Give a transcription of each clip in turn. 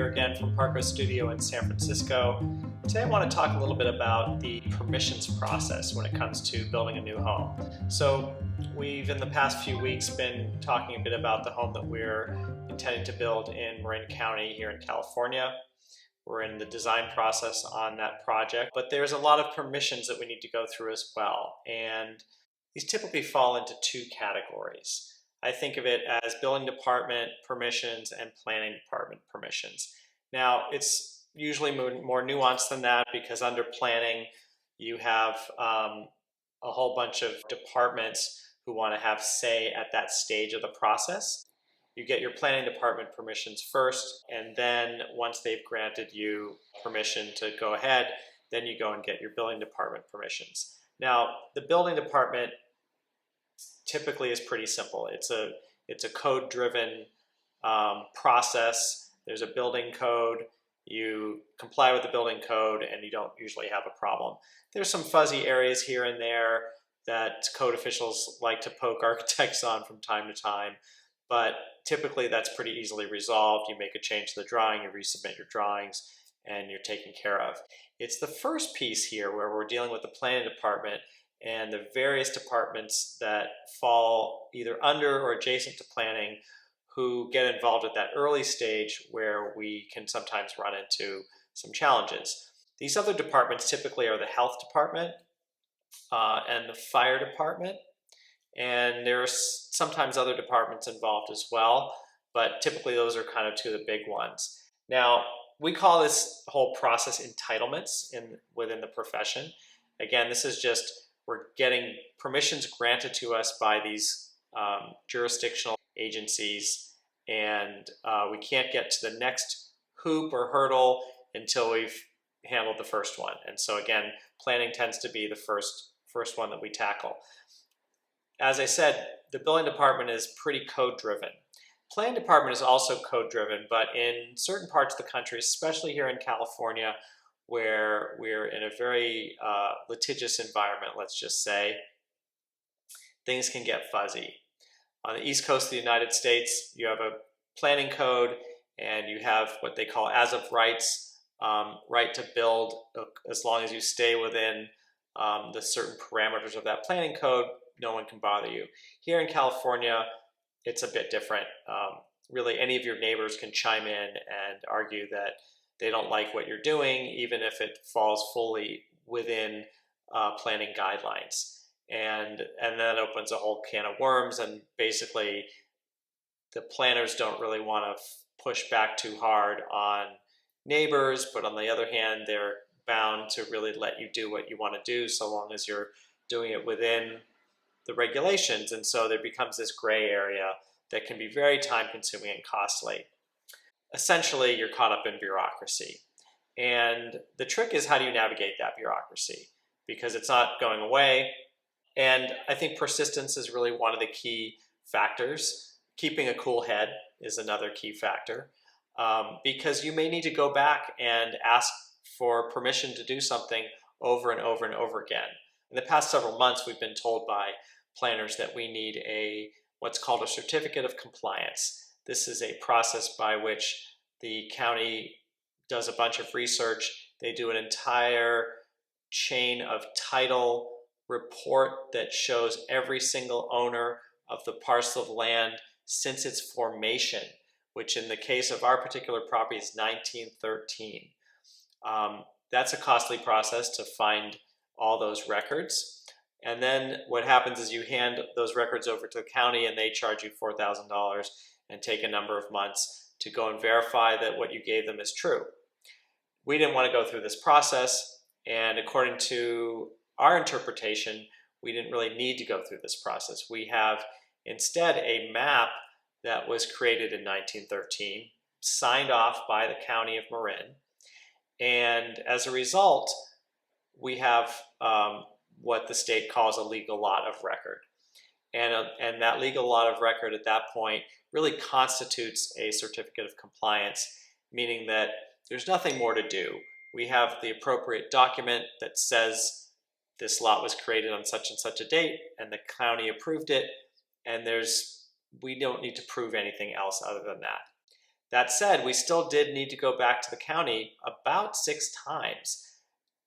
here again from PARCO Studio in San Francisco. Today I want to talk a little bit about the permissions process when it comes to building a new home. So we've in the past few weeks been talking a bit about the home that we're intending to build in Marin County here in California. We're in the design process on that project, but there's a lot of permissions that we need to go through as well. And these typically fall into two categories. I think of it as building department permissions and planning department permissions. Now, it's usually more nuanced than that because under planning, you have a whole bunch of departments who want to have say at that stage of the process. You get your planning department permissions first, and then once they've granted you permission to go ahead, then you go and get your building department permissions. Now, the building department typically is pretty simple. It's a code-driven process. There's a building code. You comply with the building code, and you don't usually have a problem. There's some fuzzy areas here and there that code officials like to poke architects on from time to time, but typically that's pretty easily resolved. You make a change to the drawing, you resubmit your drawings, and you're taken care of. It's the first piece here where we're dealing with the planning department and the various departments that fall either under or adjacent to planning who get involved at that early stage where we can sometimes run into some challenges. These other departments typically are the health department and the fire department, and there are sometimes other departments involved as well, but typically those are kind of two of the big ones. Now, we call this whole process entitlements within the profession. Again, this is just we're getting permissions granted to us by these jurisdictional agencies, and we can't get to the next hoop or hurdle until we've handled the first one. And so again, planning tends to be the first one that we tackle. As I said, the building department is pretty code-driven. Planning department is also code-driven, but in certain parts of the country, especially here in California, where we're in a very litigious environment, let's just say, things can get fuzzy. On the East Coast of the United States, you have a planning code and you have what they call as of rights, right to build as long as you stay within the certain parameters of that planning code, no one can bother you. Here in California, it's a bit different. Really, any of your neighbors can chime in and argue that they don't like what you're doing, even if it falls fully within planning guidelines. And that opens a whole can of worms, and basically the planners don't really want to push back too hard on neighbors, but on the other hand, they're bound to really let you do what you want to do so long as you're doing it within the regulations. And so there becomes this gray area that can be very time consuming and costly. Essentially, you're caught up in bureaucracy. And the trick is, how do you navigate that bureaucracy? Because it's not going away. And I think persistence is really one of the key factors. Keeping a cool head is another key factor, because you may need to go back and ask for permission to do something over and over and over again. In the past several months, we've been told by planners that we need what's called a certificate of compliance. This is a process by which the county does a bunch of research. They do an entire chain of title report that shows every single owner of the parcel of land since its formation, which in the case of our particular property is 1913. That's a costly process to find all those records. And then what happens is you hand those records over to the county and they charge you $4,000 and take a number of months to go and verify that what you gave them is true. We didn't want to go through this process, and according to our interpretation, we didn't really need to go through this process. We have instead a map that was created in 1913, signed off by the county of Marin, and as a result, we have what the state calls a legal lot of record. And that legal lot of record at that point really constitutes a certificate of compliance, meaning that there's nothing more to do. We have the appropriate document that says this lot was created on such and such a date, and the county approved it, and we don't need to prove anything else other than that. That said, we still did need to go back to the county about 6 times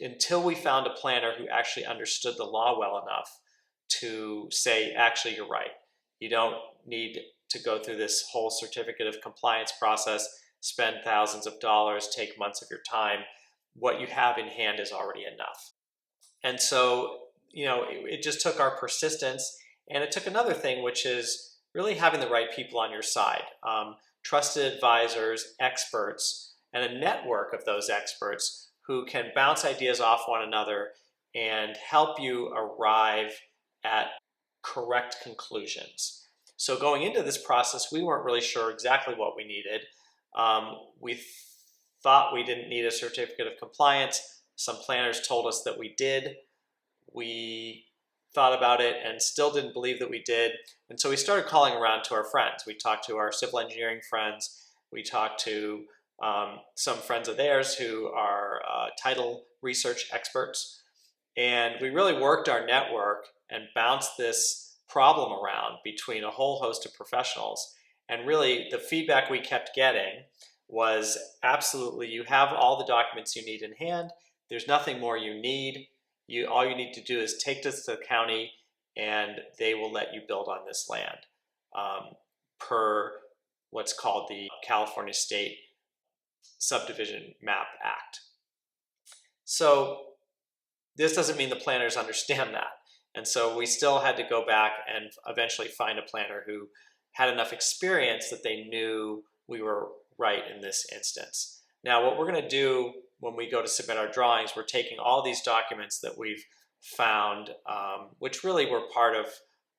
until we found a planner who actually understood the law well enough to say, actually, you're right. You don't need to go through this whole certificate of compliance process, spend thousands of dollars, take months of your time. What you have in hand is already enough. And so, it just took our persistence, and it took another thing, which is really having the right people on your side. Trusted advisors, experts, and a network of those experts who can bounce ideas off one another and help you arrive at correct conclusions. So going into this process, we weren't really sure exactly what we needed. We thought we didn't need a certificate of compliance. Some planners told us that we did. We thought about it and still didn't believe that we did. And so we started calling around to our friends. We talked to our civil engineering friends. We talked to some friends of theirs who are title research experts. And we really worked our network and bounced this problem around between a whole host of professionals. And really the feedback we kept getting was absolutely, you have all the documents you need in hand. There's nothing more you need. All you need to do is take this to the county and they will let you build on this land per what's called the California State Subdivision Map Act. So this doesn't mean the planners understand that. And so we still had to go back and eventually find a planner who had enough experience that they knew we were right in this instance. Now, what we're going to do when we go to submit our drawings, we're taking all these documents that we've found, which really were part of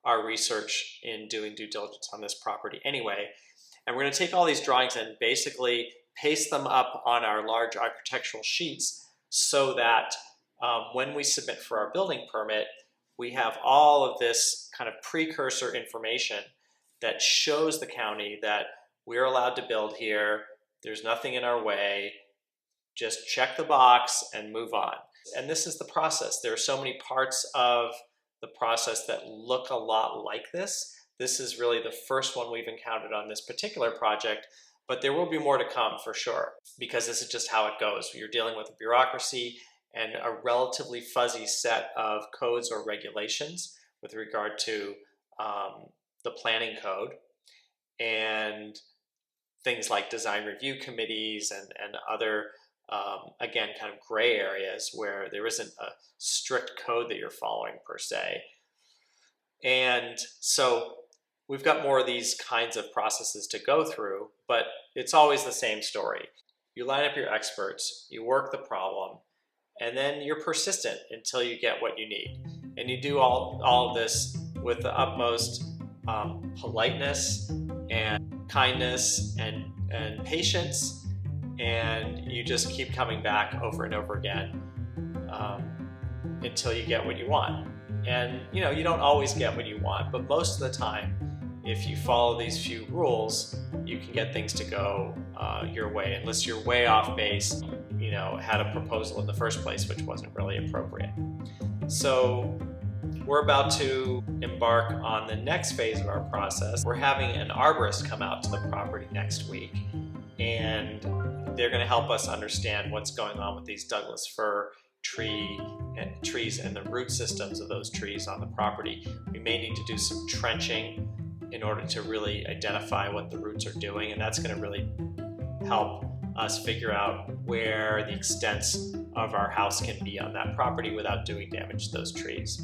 our research in doing due diligence on this property anyway. And we're going to take all these drawings and basically paste them up on our large architectural sheets so that when we submit for our building permit, we have all of this kind of precursor information that shows the county that we're allowed to build here, there's nothing in our way, just check the box and move on. And this is the process. There are so many parts of the process that look a lot like this. This is really the first one we've encountered on this particular project, but there will be more to come for sure, because this is just how it goes. You're dealing with a bureaucracy and a relatively fuzzy set of codes or regulations with regard to the planning code, and things like design review committees and other, again, kind of gray areas where there isn't a strict code that you're following per se. And so we've got more of these kinds of processes to go through, but it's always the same story. You line up your experts, you work the problem, and then you're persistent until you get what you need. And you do all of this with the utmost politeness and kindness and patience, and you just keep coming back over and over again until you get what you want. And you don't always get what you want, but most of the time, if you follow these few rules, you can get things to go your way, unless you're way off base, had a proposal in the first place which wasn't really appropriate. So we're about to embark on the next phase of our process. We're having an arborist come out to the property next week, and they're going to help us understand what's going on with these Douglas fir trees and the root systems of those trees on the property. We may need to do some trenching in order to really identify what the roots are doing, and that's going to really help us figure out where the extents of our house can be on that property without doing damage to those trees.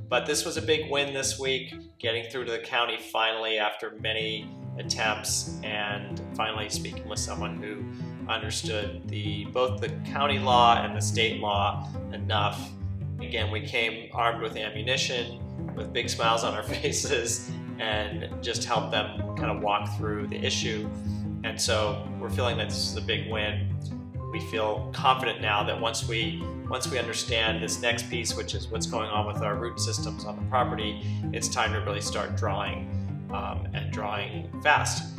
But this was a big win this week, getting through to the county finally after many attempts, and finally speaking with someone who understood both the county law and the state law enough. Again, we came armed with ammunition, with big smiles on our faces, and just helped them kind of walk through the issue. And so we're feeling that this is a big win. We feel confident now that once we understand this next piece, which is what's going on with our root systems on the property, it's time to really start drawing and drawing fast.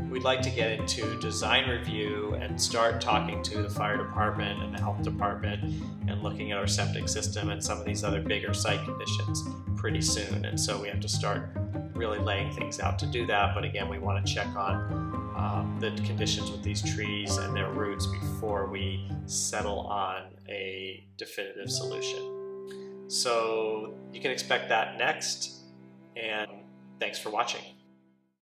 We'd like to get into design review and start talking to the fire department and the health department and looking at our septic system and some of these other bigger site conditions pretty soon. And so we have to start really laying things out to do that. But again, we want to check on the conditions with these trees and their roots before we settle on a definitive solution. So you can expect that next, and thanks for watching.